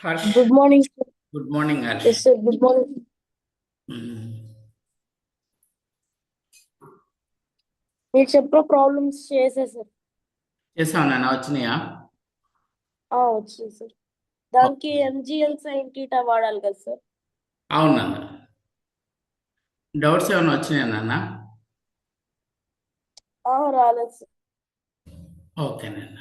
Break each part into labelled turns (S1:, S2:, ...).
S1: Harsh,
S2: Good morning, sir.
S1: good morning,
S2: Yes,
S1: Harsh.
S2: sir. Good morning. మీరు చెప్పిన problems చేసే sir
S1: చేసావు నాన్న వచ్చినాయా?
S2: వచ్చింది సార్. దానికి ఎంజిఎల్ సైన్ టీటా వాడాలి కదా సార్?
S1: అవును నాన్న. డౌట్స్ ఏమైనా వచ్చినాయా నాన్న?
S2: రాలేదు సార్.
S1: ఓకే నాన్న.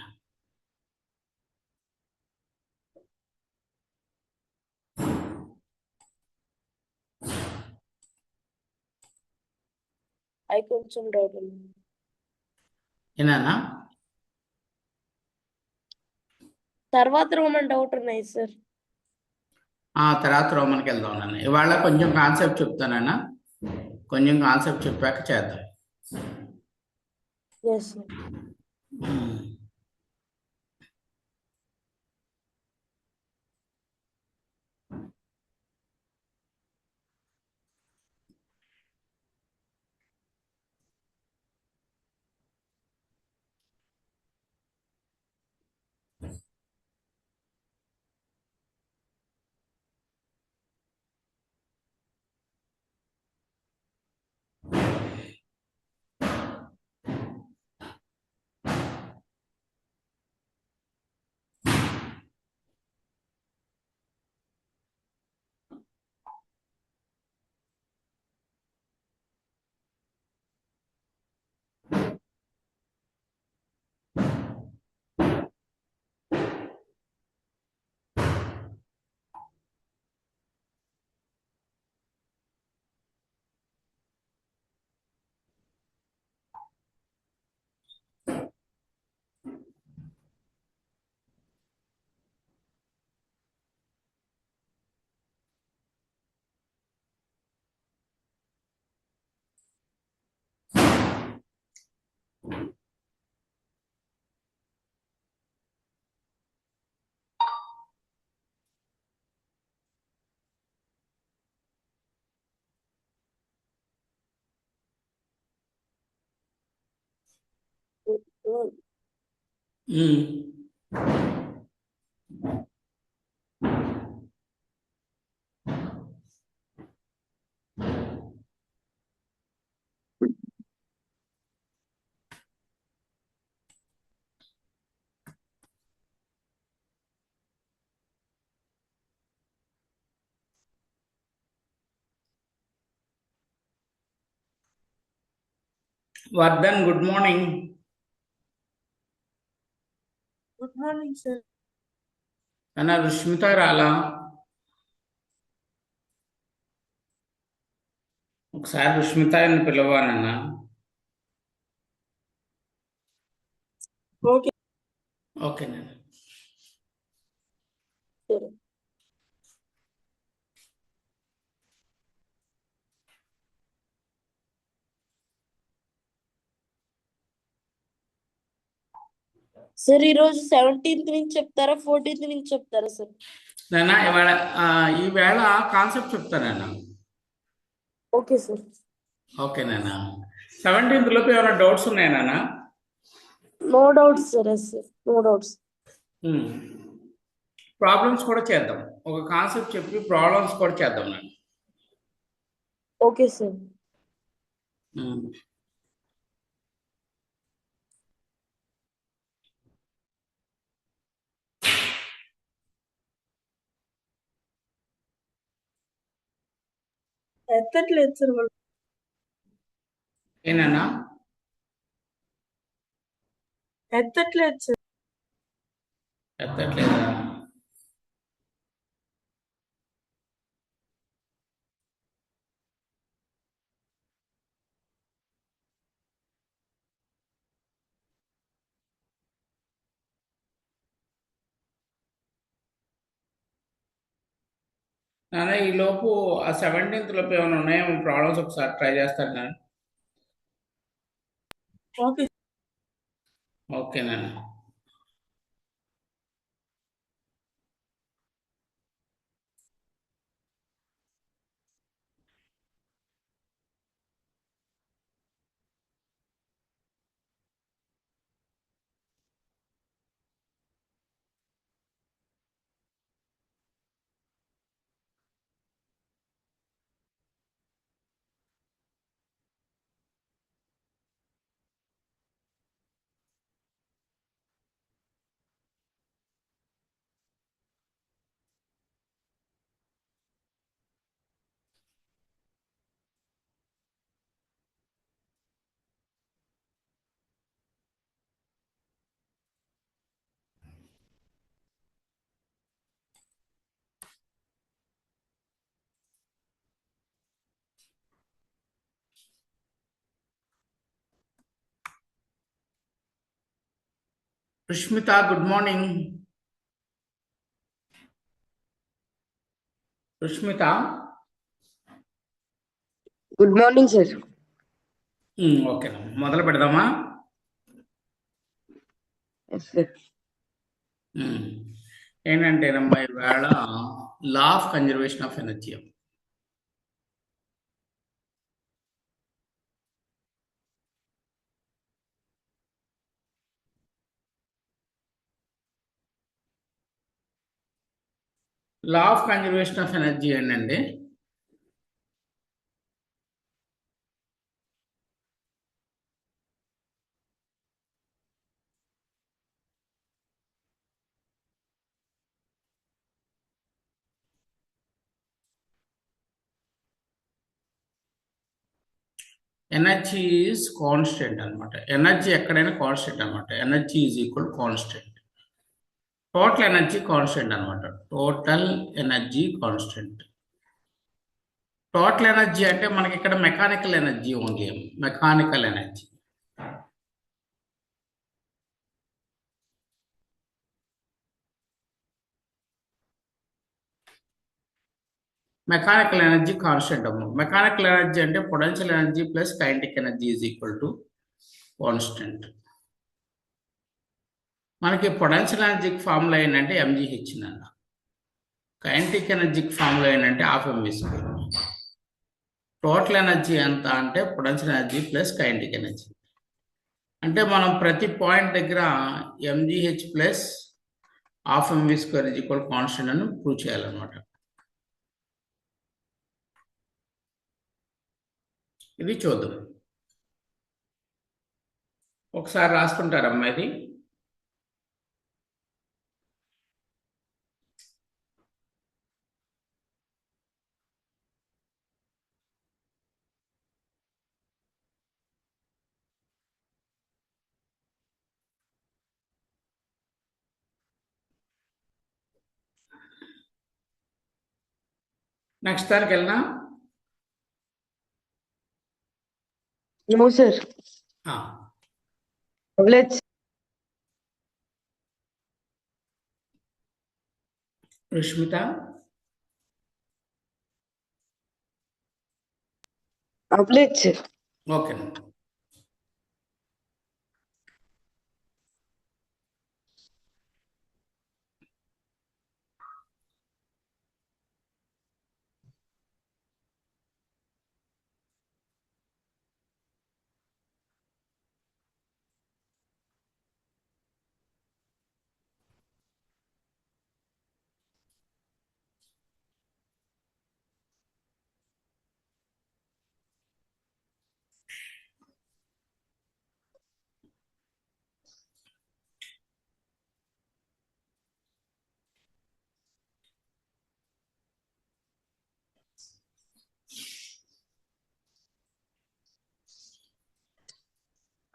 S2: అవి కొంచెం డౌట్ ఉంది.
S1: ఏనానా?
S2: తర్వాత రోమన్ డౌట్ ఉన్నాయి సార్.
S1: తర్వాత రోమన్కి వెళ్దాం నాన్న. ఇవాళ కొంచెం కాన్సెప్ట్ చెప్తానన్నా, కొంచెం కాన్సెప్ట్ చెప్పాక చేద్దాం.
S2: Yes sir.
S1: Um. Vardhan, good morning.
S2: Good morning sir.
S1: అన్న రుష్మిత రాలా? ఒకసారి రుష్మిత అని పిలవాలన్నా.
S2: ఓకే
S1: ఓకేనండి.
S2: సార్. సార్ ఈరోజు 17th నుంచి చెప్తారా, 14th నుంచి చెప్తారా సార్?
S1: నాన్న ఇవాళ ఈవేళ కాన్సెప్ట్ చెప్తానన్నా.
S2: Okay sir.
S1: ఓకేనా? 17th లోపు ఏమైనా డౌట్స్ ఉన్నాయా నాన్న?
S2: No doubts sir. Yes sir, no doubts.
S1: Problems కూడా చేద్దాం. ఒక కాన్సెప్ట్ చెప్పి ప్రాబ్లమ్స్ కూడా చేద్దాం నాన్న.
S2: Okay sir. ఎత్తట్లేదు సార్ వాళ్ళు.
S1: ఏనా?
S2: ఎత్తట్లేదు సార్.
S1: ఎత్తట్లేదా? నాన్న ఈ లోపు ఆ 17th లోపు ఏమైనా ఉన్నాయేమో ప్రాబ్లమ్స్ ఒకసారి ట్రై చేస్తాను నాన్న.
S2: ఓకే.
S1: ఓకే నాన్న. Sushmitha good morning. Sushmitha
S3: good morning sir.
S1: ఓకేనా, మొదలు పెడదామా?
S3: సార్
S1: ఏంటంటేనమ్మా ఇవాళ law of conservation of energy. Law of conservation of energy ఏంటంటే ఎనర్జీ ఈజ్ కాన్స్టెంట్ అనమాట. ఎనర్జీ ఎక్కడైనా కాన్స్టెంట్ అనమాట. Energy is equal constant. Total energy constant అనమాట. Total energy constant. Total energy అంటే మనకి ఇక్కడ mechanical energy only. Mechanical energy mechanical energy constant అమ్మ. Mechanical energy అంటే potential energy plus kinetic energy is equal to constant. మనకి potential ఎనర్జీకి formula ఏంటంటే m g h అన్న. కైనెటిక్ ఎనర్జీకి ఫార్ములా ఏంటంటే half m v square. Total energy ఎంత అంటే potential energy plus kinetic energy. అంటే మనం ప్రతి పాయింట్ దగ్గర m g h plus half m v square is equal constant అని ప్రూవ్ చేయాలన్నమాట. ఇది చూద్దాం. ఒకసారి రాసుకుంటారమ్మా ఇది. నెక్స్ట్ దానికి వెళ్ళినా
S3: నో సార్. అవ్వలేదు.
S1: సుష్మిత
S3: అవ్వలేదు sir.
S1: Okay.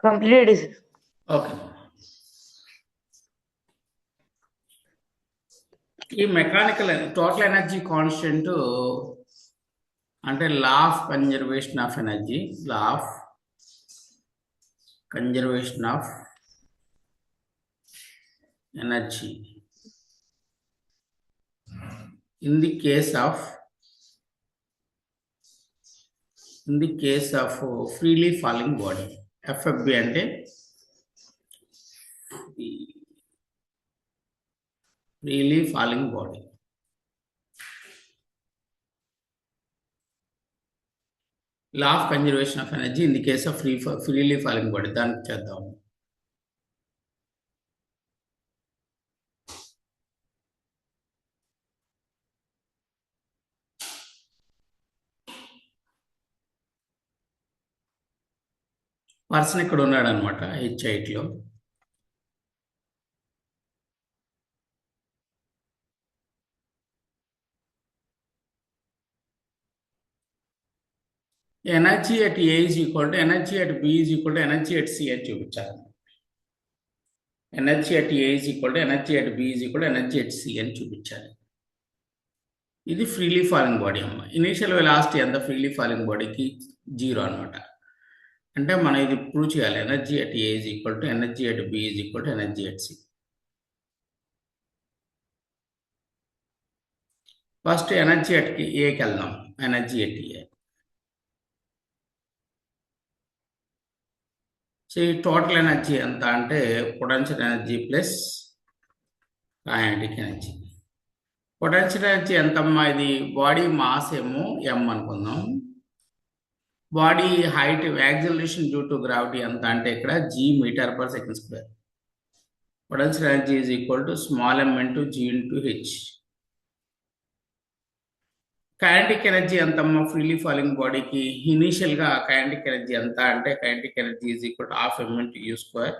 S3: Complete sir.
S1: Okay. ఈ మెకానికల్ టోటల్ ఎనర్జీ కాన్స్టెంట్ అంటే law of conservation of energy. Law of conservation of energy in the case of freely falling body. FFB అంటే freely falling body. Law of conservation of energy in the case of freely falling body. దానికి చేద్దాం. Person ఇక్కడ ఉన్నాడు అనమాట H8లో. Energy at A is equal to energy at B is equal to energy at C అని చూపించాలి. Energy at A is equal to energy at B is equal to energy at C అని చూపించాలి. ఇది freely falling body అమ్మ. Initial velocity ఎంత freely falling బాడీకి 0 అనమాట. అంటే మనం ఇది ప్రూవ్ చేయాలి. Energy at A is equal to energy at B is equal to energy at C. First energy at ఏకి వెళ్దాం. Energy at A. సో ఈ టోటల్ ఎనర్జీ ఎంత అంటే potential energy plus kinetic energy. Potential energy ఎంతమ్మా? ఇది body mass ఏమో m అనుకుందాం. Body height acceleration due to gravity ఎంత అంటే ఇక్కడ g metre per second square. Potential energy is equal to small m into g into h. Kinetic energy ఎంతమ్మా freely falling బాడీకి? Initial గా కైనెటిక్ ఎనర్జీ ఎంత అంటే kinetic energy is equal to half m into u square,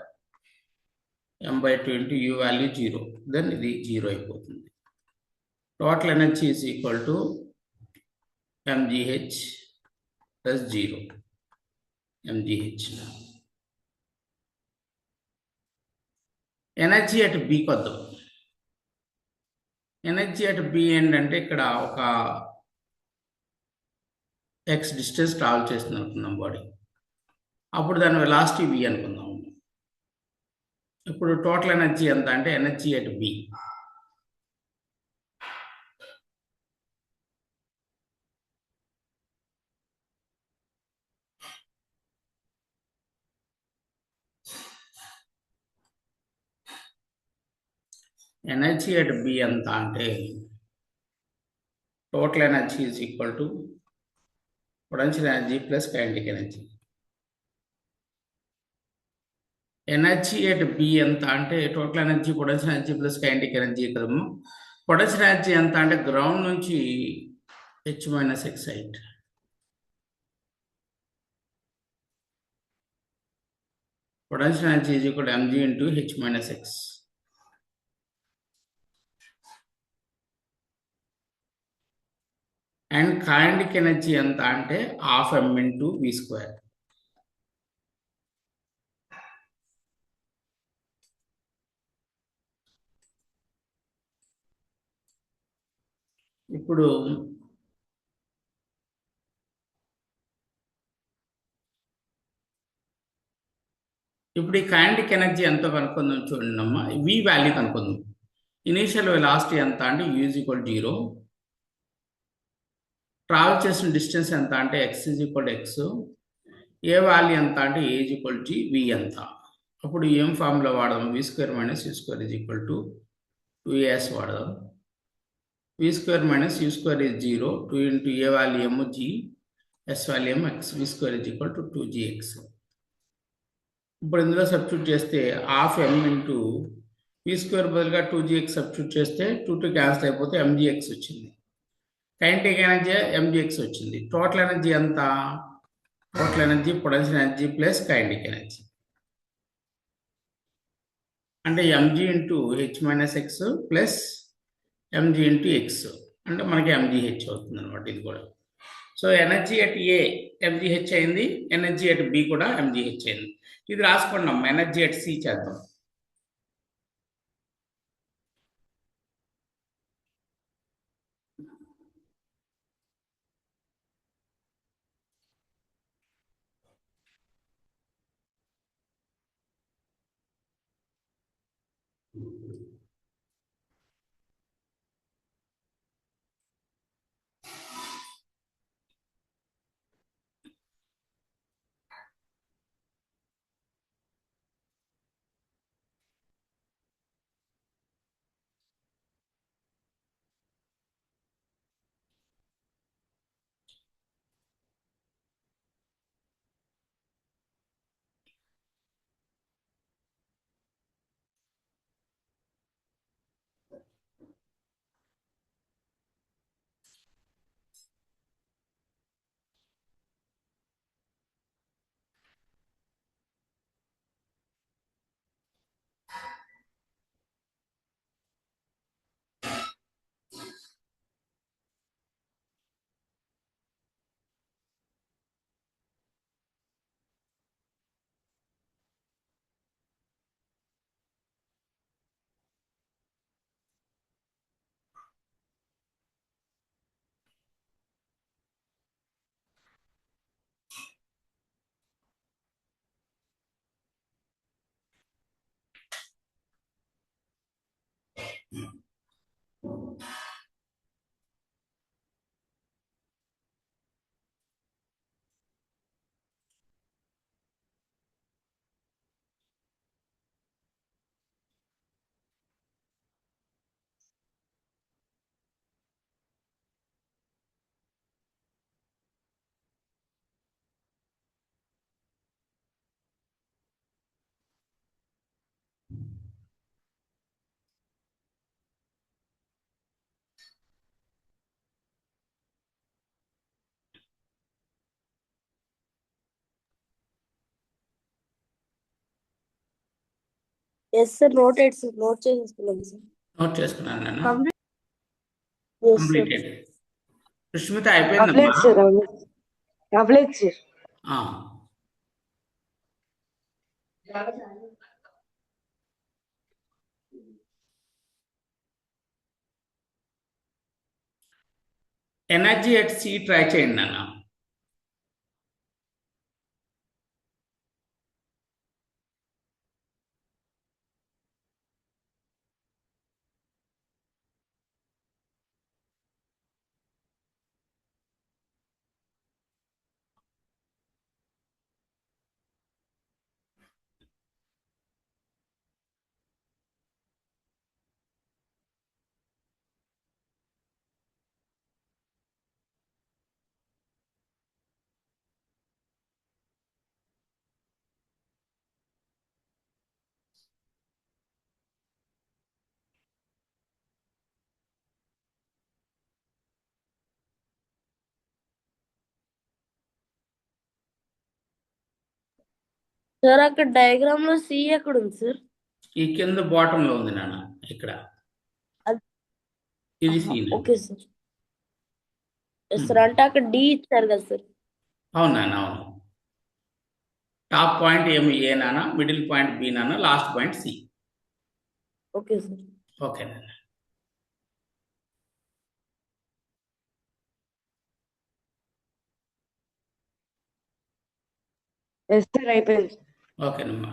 S1: m/2 into u value 0. Then ఇది 0 అయిపోతుంది. Total energy is equal to mgh plus 0. mgh. Energy at B కొద్దాం. Energy at B ఏంటంటే ఇక్కడ ఒక X distance travel చేస్తుంది అనుకుందాం body. అప్పుడు దాని వెలాసిటీ v అనుకుందాం. ఇప్పుడు టోటల్ ఎనర్జీ ఎంత అంటే energy at B energy at B ఎంత అంటే total energy is equal to potential energy plus kinetic energy. Energy at B ఎంత అంటే total energy potential energy plus kinetic energy కదము. పొటెన్షియల్ ఎనర్జీ ఎంత అంటే గ్రౌండ్ నుంచి h-x height. Potential energy is equal to mg into h-x. And kinetic energy ఎంత అంటే half m into v square. ఇప్పుడు ఈ కైనెటిక్ ఎనర్జీ ఎంతో కనుక్కుందాం. చూడండి అమ్మా, v వాల్యూ కనుక్కుందాం. ఇనీషియల్ వెలాసిటీ ఎంత అంటే u ఈజ్ ఈక్వల్ 0. ట్రావెల్ చేసిన డిస్టెన్స్ ఎంత అంటే x is equal x. A value ఎంత అంటే a is equal to v ఎంత. అప్పుడు ఏం ఫార్ములా వాడదాం? v square minus u square is equal to 2as వాడదాం. v square minus u square is 0. 2 into a value m g, s value m x. v square is equal to 2gx. ఇప్పుడు ఇందులో substitute చేస్తే half m into v square బదులుగా 2gx substitute చేస్తే 2 cancel అయిపోతే mgx వచ్చింది. Kinetic energy mgx వచ్చింది. Total energy ఎంత? Total energy potential energy plus kinetic energy అంటే mg into h-x plus mg into x అంటే మనకి mgh అవుతుంది అనమాట ఇది కూడా. So energy at A mgh అయింది, ఎనర్జీ అట్ బి కూడా mgh అయింది. ఇది రాసుకున్నాం. ఎనర్జీ అట్ సి చేద్దాం.
S2: Yes sir noted sir note చేసుకున్నాం సార్
S1: నోట్ చేసుకున్నాను నాన్న.
S2: Yes sir
S1: completed. సుష్మిత అయిపోయిందమ్మా.
S3: కంప్లీట్ సార్ కంప్లీట్ సార్
S1: ఆ. ఎనర్జీ ఎట్ సి ట్రై చేయండి నాన్న.
S2: సార్ అక్కడ డయాగ్రామ్ లో సి ఎక్కడ ఉంది సార్?
S1: ఈ కింద బాటమ్ లో ఉంది నాన్న ఇక్కడ. ఇది C.
S2: Okay sir. Yes sir అంటే అక్కడ డి ఇచ్చారు కదా సార్?
S1: అవును నాన్న అవును. టాప్ పాయింట్ ఏమి ఏ నాన్న, మిడిల్ పాయింట్ బి నాన్న, last point C.
S2: Okay sir.
S1: Okay నాన్న.
S3: ఎస్ సార్ అయిపోయింది.
S1: ఓకేనమ్మా.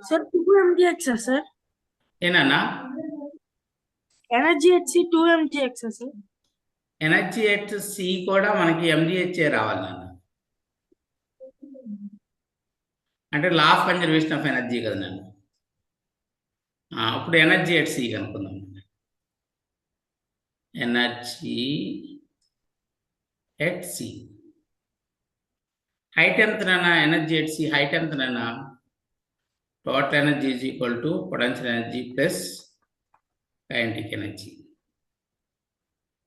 S4: సార్ 2 mgx సార్
S1: ఏనాన్నా
S4: energy HC 2 mgx sir.
S1: Energy at C కూడా మనకి ఎంజిహెచ్ఏ రావాలి నాన్న. అంటే law of conservation of energy కదా నాన్న. ఇప్పుడు ఎనర్జీ ఎట్ సి కనుక్కుందాం. ఎనర్జీ ఎట్ సి హైట్ ఎంత నాన్న? ఎనర్జీ ఎట్ సి హైట్ ఎంత నాన్న? Total energy is equal to potential energy plus kinetic energy.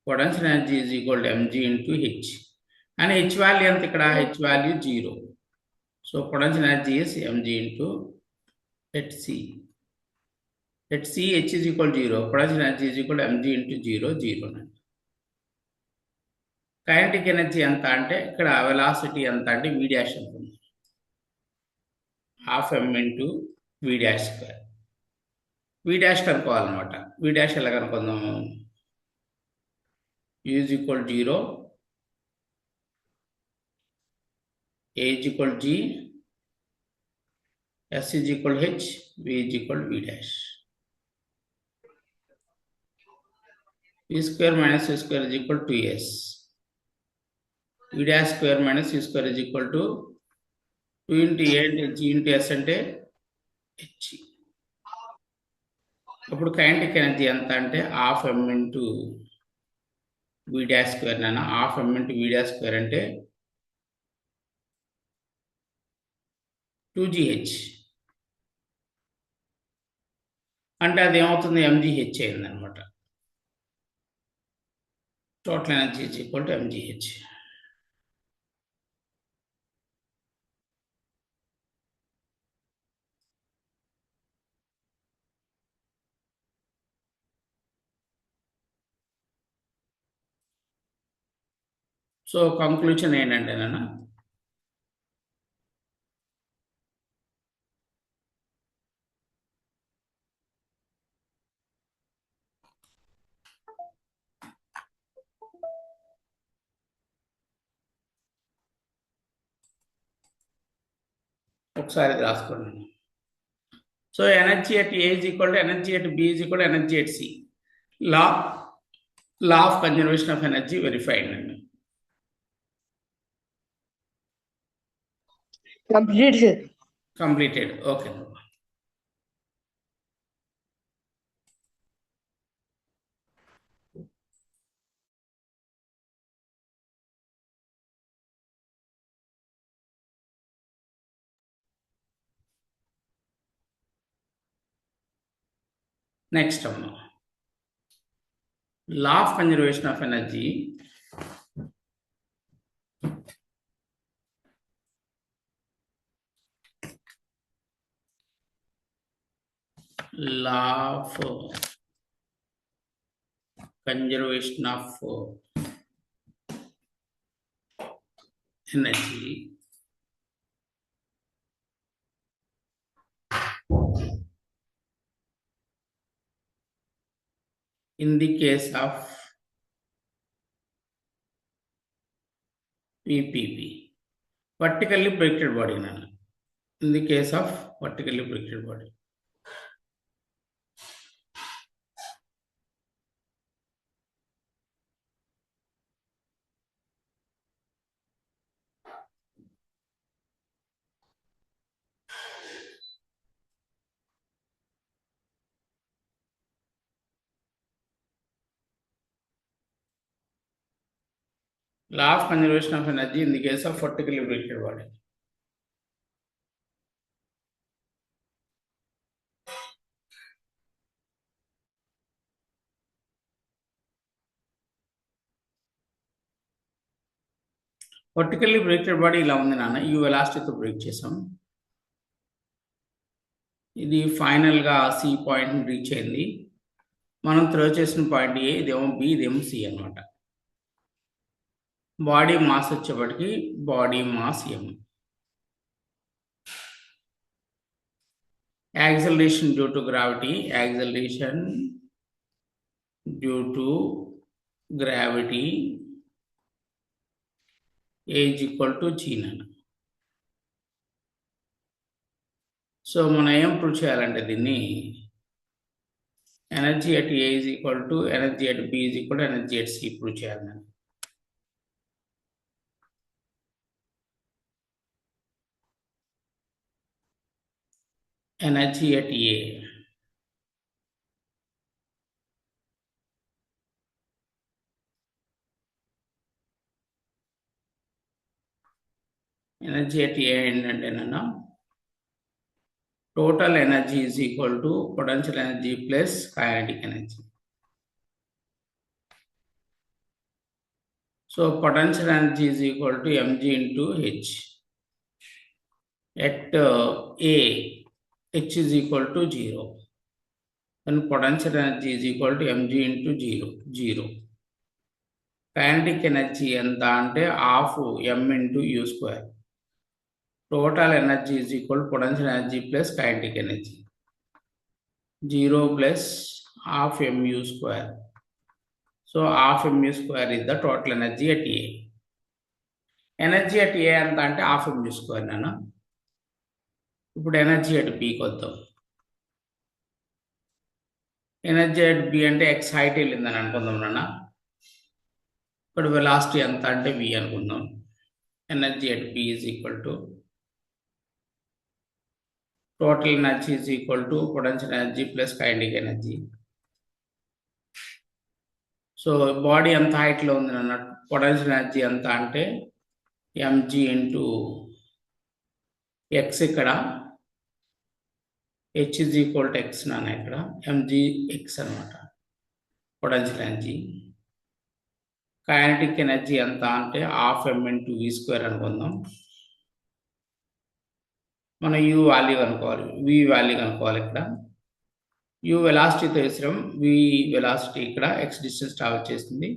S1: Potential energy is equal to MG into H. అని H value ఎంత ఇక్కడ? H value 0. So potential energy is MG into H C. H C H is equal 0. Potential energy is equal MG into 0 0. Kinetic energy ఎంత అంటే ఇక్కడ velocity ఎంత అంటే v dash ఉంటుంది. Half m into v dash square. v dash కనుక్కోవాలన్నమాట. v dash ఎలా కనుక్కుందాము? u is equal 0, a is equal g, s is equal h, v is equal v dash. v square minus u square is equal 2s. v dash square minus u square is equal to 2 into a అంటే g into s అంటే h. అప్పుడు kinetic energy ఎంత అంటే half m into v dash square నాన్న. Half m into v dash square అంటే 2gh. అంటే అది ఏమవుతుంది? mgh అయింది అనమాట. Total energy is equal to mgh. So conclusion ఏంటంటే నాన్న, ఒకసారి ఇది రాసుకోండి. So energy at A is equal to energy at B is equal to energy at C. Law of conservation of energy verified అండి.
S3: Complete sir.
S1: Completed. Okay. Next అమ్మా, law of conservation of energy. law of conservation of energy in the case of VPB, vertically projected body. In the case of vertically projected body. Law of conservation of energy in the case of vertically projected body. Vertically projected body ఇలా ఉంది నాన్న. ఈ వెలాసిటీతో break చేసాం. ఇది final గా C point reach అయింది. మనం throw చేసిన పాయింట్ ఏ, ఇదేమో బి, ఇదేమో సి అన్నమాట. బాడీ మాస్ వచ్చేప్పటికి body mass m. Acceleration due to gravity, acceleration due to gravity is equal to g నాన్న. సో మనం ఏం ప్రూవ్ చేయాలంటే దీన్ని energy at A is equal to energy at B is equal to energy at C prove చేయాలి. Energy at A energy at A ఏంటంటేనన్నా total energy is equal to potential energy plus kinetic energy. So potential energy is equal to mg into h. At A, h is equal to 0. Then potential energy is equal to mg into 0. Kinetic energy enta ante half m into u square. Total energy is equal to potential energy plus kinetic energy. 0 plus half mu square. So half mu square is the total energy at A. Energy at A anta ante half mu square nana. ఇప్పుడు energy at B కొద్దాం. Energy at B అంటే x height వెళ్ళిందని అనుకుందాం నాన్న. ఇప్పుడు velocity ఎంత అంటే v అనుకుందాం. Energy at B is equal to total energy is equal to potential energy plus kinetic energy. So body ఎంత హైట్ లో ఉంది అన్న, పొటెన్షియల్ ఎనర్జీ ఎంత అంటే mg ఇంటూ x, ఇక్కడ h is equal to x నాన్న, ఇక్కడ mg x అనమాట పొటెన్షియల్ ఎనర్జీ. కైనెటిక్ ఎనర్జీ ఎంత అంటే half m into v square అనుకుందాం. మనం u వాల్యూ కనుక్కోవాలి, v వాల్యూ కనుక్కోవాలి. ఇక్కడ u వెలాసిటీతో వేసాం, v వెలాసిటీ ఇక్కడ x డిస్టెన్స్ ట్రావెల్ చేస్తుంది,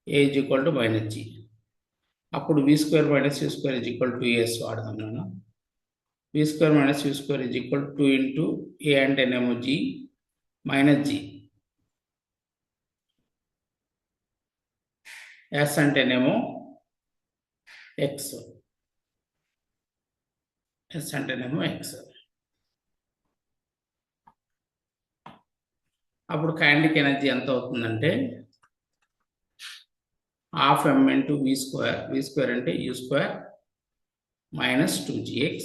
S1: a is equal to minus g. అప్పుడు v square minus u square is equal to as వాడదాం నేను. v square minus u square is equal to 2 into a అంటేనేమో g minus g, s అంటేనేమో x, s అంటేనేమో x. అప్పుడు kinetic energy ఎంత అవుతుందంటే half m into v square, v square అంటే u square minus 2gx.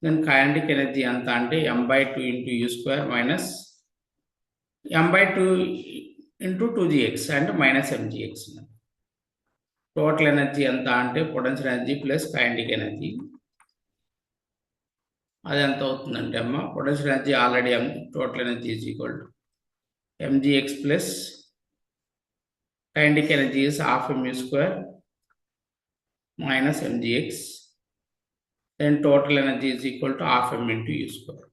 S1: Then kinetic energy ఎంత అంటే m/2 into u square minus m/2 into 2gx అంటే minus mgx. Total energy ఎంత అంటే potential energy plus kinetic energy. అది ఎంత అవుతుందంటే అమ్మ, potential energy already total energy is equal to mgx plus kinetic energy is half mu square minus mgx. Then total energy is equal to half m into u square.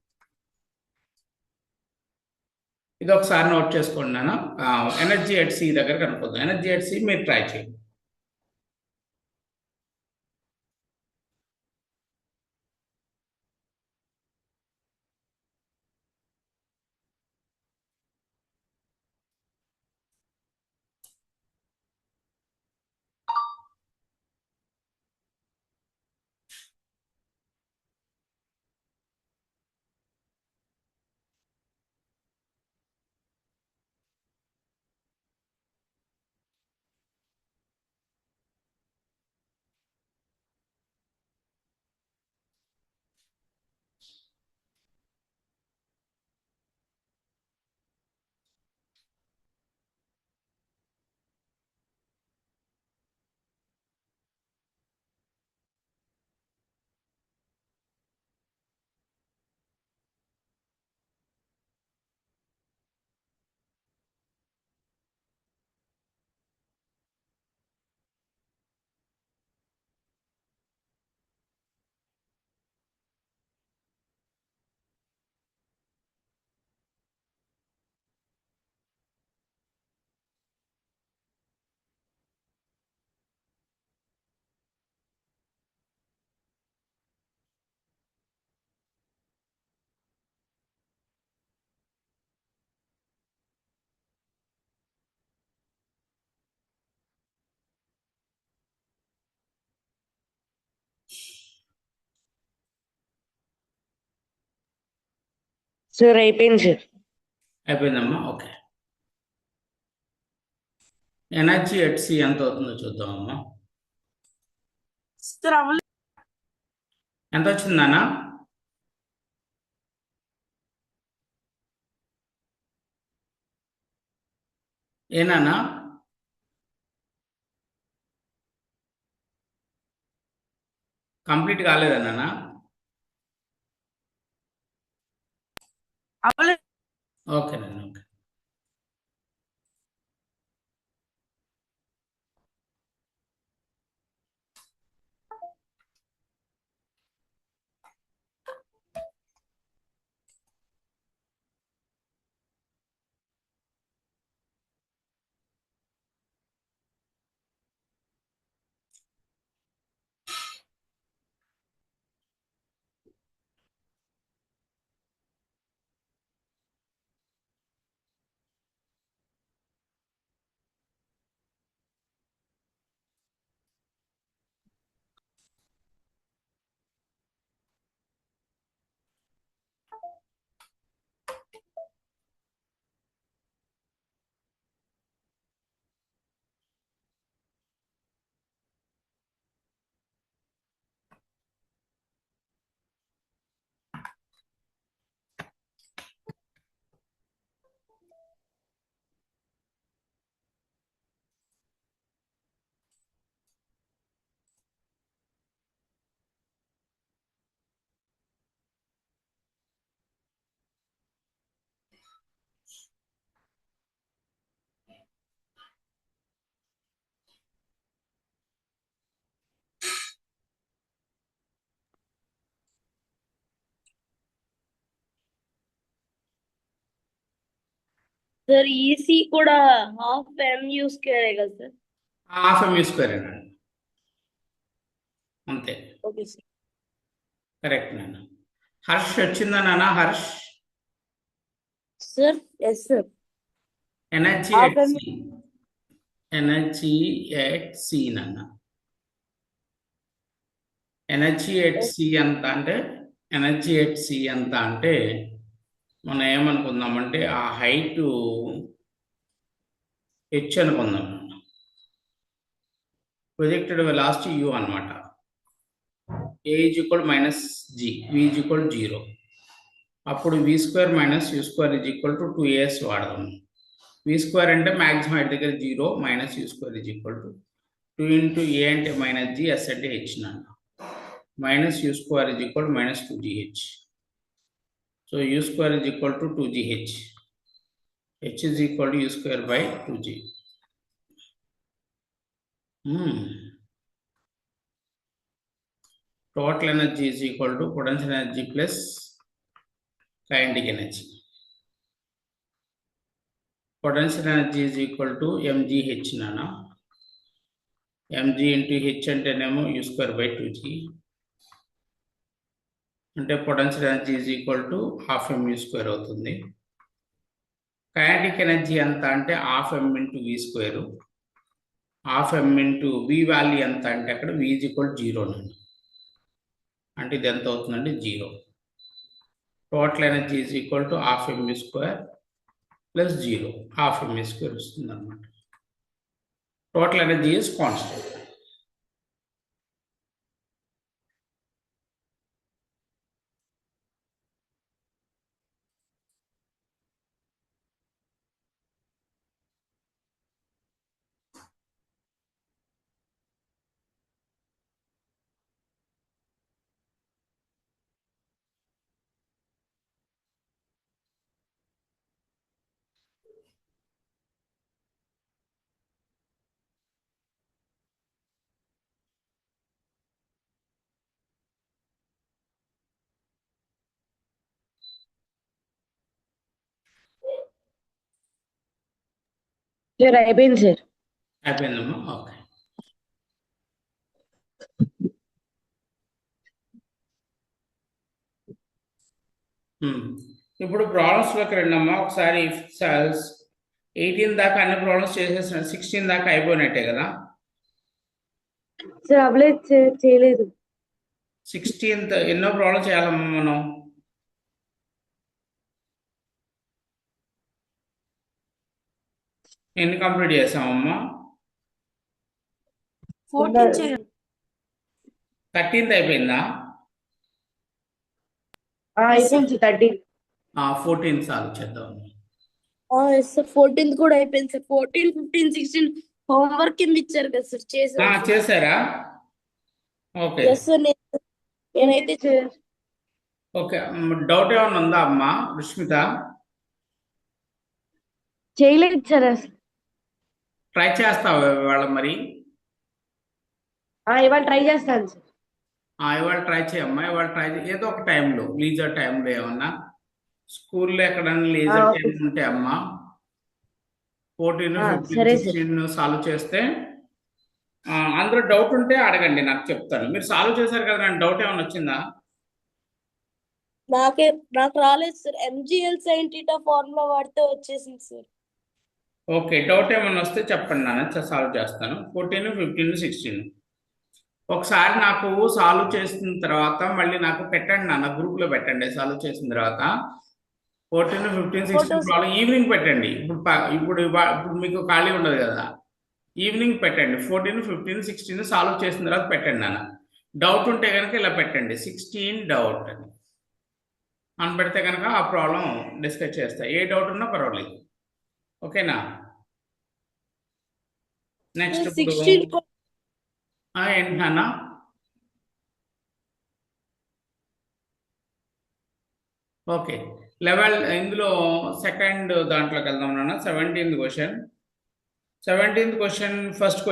S1: ఇది ఒకసారి note చేసుకోండి నాన్న. Energy at C దగ్గర కనుక్కుందాం. Energy at C మీరు try చేయండి.
S3: Sir అయిపోయింది sir.
S1: అయిపోయిందమ్మా. ఓకే. ఎనర్జీ ఎట్ సి ఎంత అవుతుందో చూద్దామమ్మా.
S4: సార్ అవ్వలేదు.
S1: ఎంత వచ్చింది నాన్న? ఏనానా? కంప్లీట్ కాలేదా నాన్న?
S4: అవ్వలేదు.
S1: ఓకే నాన్న. ఓకే.
S2: సార్ ఈసీ కూడా హాఫ్ ఎంయూ స్క్వేరే కదా సార్?
S1: హాఫ్ ఎంయూ స్క్వేర్ అండి. అంతే.
S2: Okay sir.
S1: కరెక్ట్ నాన్న. హర్ష్ వచ్చిందా నాన్న? Harsh
S2: sir yes sir.
S1: Energy
S2: Half
S1: at
S2: MU.
S1: C. Energy at C నాన్న. ఎనర్జీ ఎట్ సి ఎంత అంటే, ఎనర్జీ ఎట్ సి ఎంత అంటే మనం ఏమనుకుందామంటే ఆ హైట్ హెచ్ అనుకుందాం. ప్రొజెక్టెడ్ వెలాసిటీ యూ అనమాట. A is equal minus g, v is equal 0. అప్పుడు v square minus u square is equal to 2as వాడదాం. వి స్క్వేర్ అంటే మ్యాక్సిమం హైట్ దగ్గర 0 minus u square is equal to 2 into a అంటే minus g, s అంటే h నాన్న. Minus u square is equal minus 2gh. So u square is equal to 2gh. h is equal to u square by 2g. Total energy is equal to potential energy plus kinetic energy. Potential energy is equal to mgh నానా. mg into H అంటేనేమో u²/2g, అంటే potential energy is equal to half mu² అవుతుంది. Kinetic energy ఎంత అంటే half m into v², half m into v value ఎంత అంటే అక్కడ v is equal 0 అండి. అంటే ఇది ఎంత అవుతుందంటే 0. Total energy is equal to half mu² plus 0, half mu² వస్తుంది అనమాట. Total energy is constant.
S3: Sir అయిపోయింది సార్.
S1: అయిపోయిందమ్మా. ఓకే. ఇప్పుడు ప్రాబ్లమ్స్లోకి రండమ్మా. ఒకసారి 18 దాకా అన్ని ప్రాబ్లమ్స్ చేసేసిన, 16 దాకా అయిపోయినట్టే కదా.
S3: సార్ అవ్వలేదు సార్, చేయలేదు.
S1: 16th ఎన్నో ప్రాబ్లమ్స్ చేయాలమ్మా మనం? ఎన్ని కంప్లీట్ చేసామమ్మా?
S4: 14 చేయాలి.
S1: 13th అయిపోయిందా?
S3: అయిపోయింది సార్ 13.
S1: 14 సాల్వ్ చేద్దాం.
S2: ఎస్ సార్ 14th కూడా అయిపోయింది సార్. 14, 15, 16 హోంవర్క్ కింద ఇచ్చారు కదా సార్, చేశాను.
S1: చేశారా? ఓకే.
S2: ఎస్ సార్, నేనైతే
S3: సార్
S1: ఓకే. డౌట్ ఏమైనా ఉందా అమ్మా రుష్మిత?
S3: చేయలేదు సార్ అసలు.
S1: ట్రై చేస్తావా ఇవాళ మరి?
S3: ఇవాళ ట్రై చేస్తాను సార్.
S1: ఇవాళ ట్రై చేయమ్మా. ఇవాళ ట్రై ఏదో ఒక టైంలో, లీజర్ టైంలో ఏమన్నా స్కూల్లో ఎక్కడన్నా లీజర్
S3: ఓకే.
S1: టైం ఉంటే అమ్మా 14, 15,
S3: సరే సార్.
S1: 16 సాల్వ్ చేస్తే అందులో డౌట్ ఉంటే అడగండి, నాకు చెప్తాను. మీరు సాల్వ్ చేశారు కదా, నాకు డౌట్ ఏమైనా వచ్చిందా?
S2: నాకు రాలేదు sir. MGL sine theta formula వాడితే వచ్చేసింది సార్.
S1: ఓకే. డౌట్ ఏమైనా వస్తే చెప్పండి నాన్న, సాల్వ్ చేస్తాను. 14, 15, 16 ఒకసారి నాకు సాల్వ్ చేసిన తర్వాత మళ్ళీ నాకు పెట్టండి నాన్న, గ్రూప్లో పెట్టండి. సాల్వ్ చేసిన తర్వాత 14, 15, 16 ప్రాబ్లం ఈవినింగ్ పెట్టండి. ఇప్పుడు మీకు ఖాళీ ఉండదు కదా, ఈవినింగ్ పెట్టండి. 14, 15, 16 సాల్వ్ చేసిన తర్వాత పెట్టండి నాన్న. డౌట్ ఉంటే కనుక ఇలా పెట్టండి, 16 డౌట్ అని పెడితే కనుక ఆ ప్రాబ్లం డిస్కస్ చేస్తా. ఏ డౌట్ ఉన్నా పర్వాలేదు. ఓకేనా? నెక్స్ట్
S2: 16
S1: ఏంటి నాన్న? ఓకే. ఇందులో సెకండ్ దాంట్లోకి వెళ్దాం నాన్న. 17th question. 17th question first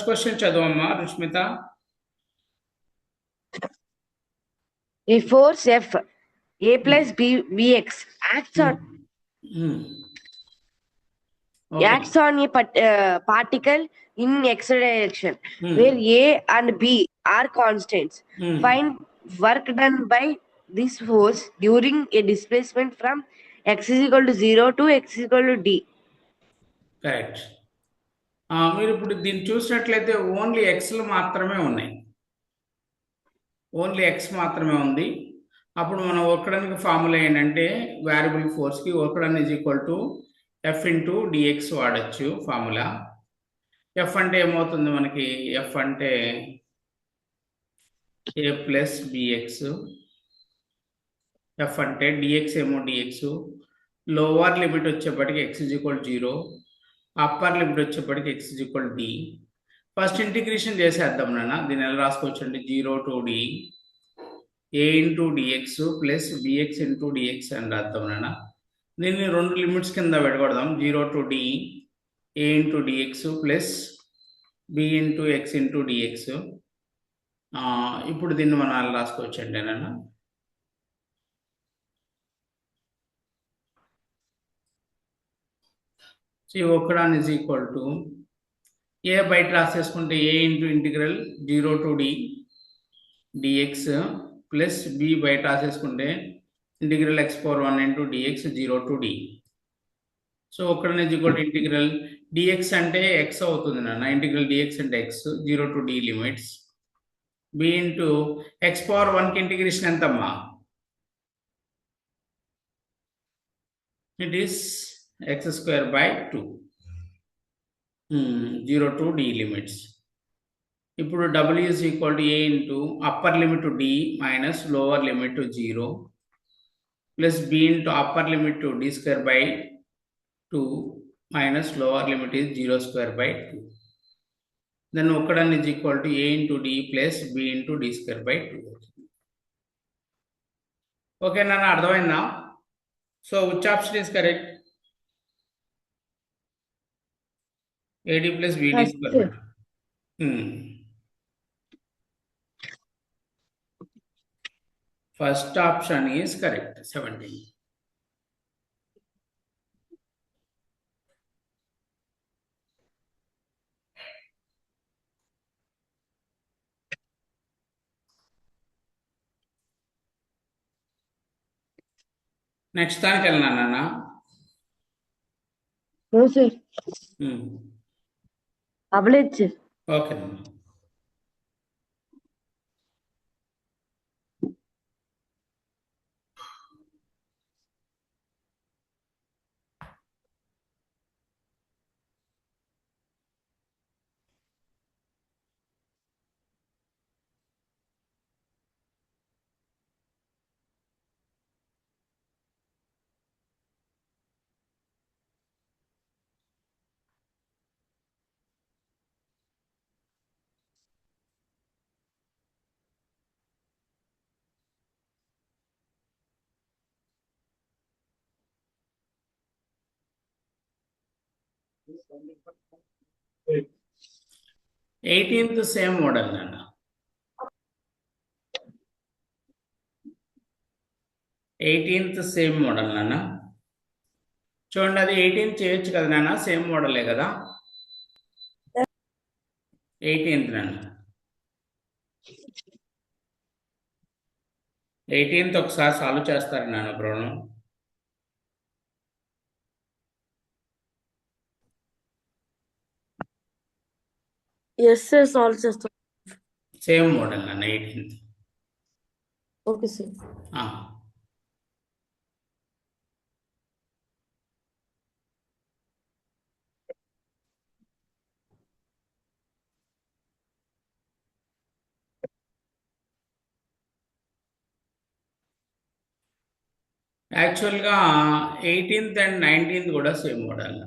S1: question చదవమ్మా Rushmitha.
S3: A force F, A plus B, Vx acts on a particle in x direction, where A and B are constants. Find work done by this force during a displacement from x is equal to 0 to x is equal to d.
S1: Correct. మీరు ఇప్పుడు దీన్ని చూసినట్లయితే only ఎక్స్లు మాత్రమే ఉన్నాయి, only X మాత్రమే ఉంది. అప్పుడు మనం వర్క్ ఫార్ములా ఏంటంటే వేరియబుల్ ఫోర్స్కి work done is equal to F into dx వాడచ్చు ఫార్ములా. ఎఫ్ అంటే ఏమవుతుంది మనకి? ఎఫ్ అంటే ఏ ప్లస్ బిఎక్స్. ఎఫ్ అంటే డిఎక్స్ ఏమో డిఎక్స్. లోవర్ లిమిట్ వచ్చేప్పటికి x is equal 0, upper limit వచ్చేప్పటికి x is equal d. First integration చేసేద్దాం నాన్న. దీన్ని ఎలా రాసుకోవచ్చు అంటే 0 to d a into dx plus bx into dx అని రాద్దాం నాన్న. దీన్ని రెండు లిమిట్స్ కింద పెట్టుకోవడం, 0 to d a into dx plus b into x into dx. ఇప్పుడు దీన్ని మనం అలా రాసుకోవచ్చు అంటే నాన్న. So work done is equal to a బయట రాసేసుకుంటే a into integral 0 to d dx plus b బయట రాసేసుకుంటే integral x power 1 into dx 0 to d. So work done is equal to integral dx అంటే x అవుతుంది నాన్న, ఇంటిగ్రల్ dx అంటే x 0 to d limits b into x power 1కి integration ఎంతమ్మా? It is x square by 2. 0 to d limits. ఇప్పుడు w is equal to a into upper limit to d minus lower limit to 0 plus b into upper limit to d square by 2 minus lower limit is 0 square by 2. Then ఒకడాన్ is equal to a into d plus b into d square by 2. Okay నాన్న, అర్థమైందా? So which option is correct? AD plus BD
S3: Yes,
S1: square.
S3: sir.
S1: First option is correct, 17. Next దానికి వెళ్ళినా నాన్న.
S3: No, sir. అవ్వలేదు sir.
S1: Okay నాన్న. Eighteenth same model నాన్న. 18th same model నాన్న. చూడండి, అది 18th చేయొచ్చు కదా నాన్న, సేమ్ మోడలే కదా. 18th నాన్న. 18th ఒకసారి సాల్వ్ చేస్తారు నాన్న ప్రాబ్లం.
S2: ఎస్ సార్, సాల్వ్ చేస్తాం.
S1: సేమ్ మోడల్ నాన్న 18th.
S2: Okay sir.
S1: యాక్చువల్గా 18th అండ్ 19th కూడా సేమ్ మోడల్.